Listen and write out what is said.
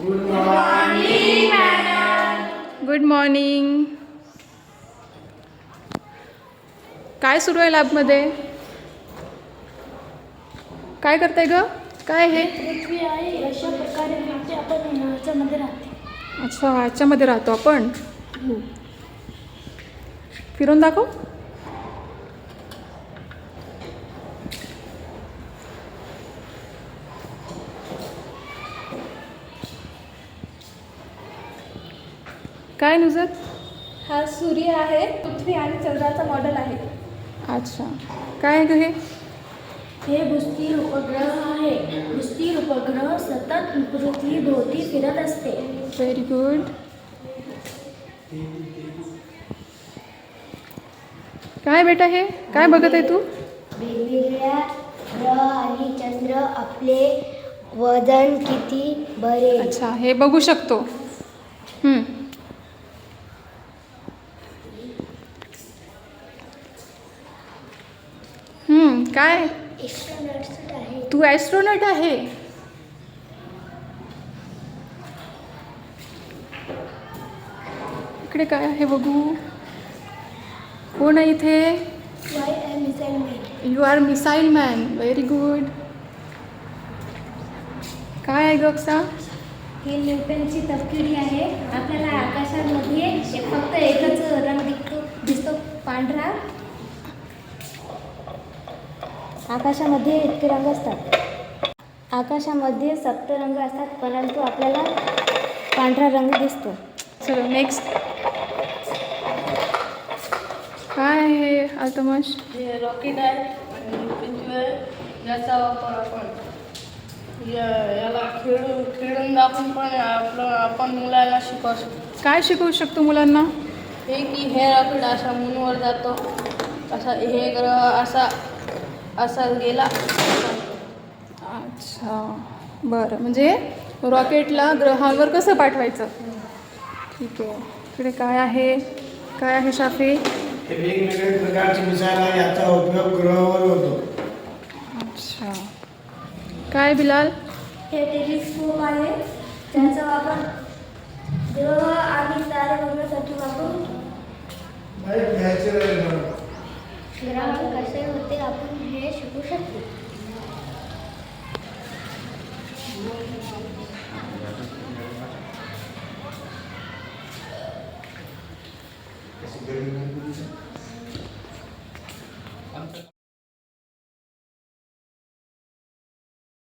Good morning madam. Good morning. काय सुरू आहे लॅबमध्ये? काय करताय ग? काय हे? पृथ्वी आहे अशा प्रकारे वाटते आपण ह्याच्यामध्ये राहते. अच्छा, ह्याच्यामध्ये राहतो आपण. फिरून दाखव. काय नुजत? हा सूर्य आहे, पृथ्वी आणि चंद्राचा मॉडेल आहे. अच्छा, काय आहे ग हे? हे भूस्थिर उपग्रह आहे. भूस्थिर उपग्रह सतत पृथ्वीभोवती फिरत असते. Very good. काय बेटा हे? काय बघत आहे तू? वेगवेगळ्या ग्रह आणि चंद्र आपले वजन किती बरे. अच्छा, हे बघू शकतो. काय? एस्ट्रोनॉट आहे. तू ॲस्ट्रोनॉट आहे? इकडे काय आहे बघू. कोण आहे इथे? वाय एम missile man. You are missile man. Very good. काय आहे गक्सा? ही न्यूटनची तपकिरी आहे. आपल्याला आकाशामध्ये फक्त एकच रंग दिसतो पांढरा. आकाशामध्ये इतके रंग असतात. आकाशामध्ये सप्तरंग असतात, परंतु आपल्याला पांढरा रंग दिसतो. चलो नेक्स्ट. काय आहे अल्तमश? हे रॉकेट आहे आणि पृथ्वी याचा वापर आपण याला खेळून दाखवून पण आपण मुलांना शिकवू शकतो. काय शिकवू शकतो मुलांना? हे की हे रॉकेट असा मूनवर जातो, असा हे ग्रह असा गेला. अच्छा, बरं. म्हणजे रॉकेटला ग्रहांवर कसं पाठवायचं? ठीक आहे. इकडे काय आहे? काय आहे शाफी? हे वेगवेगळ्या प्रकारचे मिसाईल आहे, याचा उपयोग ग्रहावर होतो. अच्छा. काय बिलाल? हे टेलिस्कोप आहे, ज्याचा वापर ग्रह आणि तारे बघण्यासाठी वापरून ग्रह कसे होते आपण हे शिकू शकतो.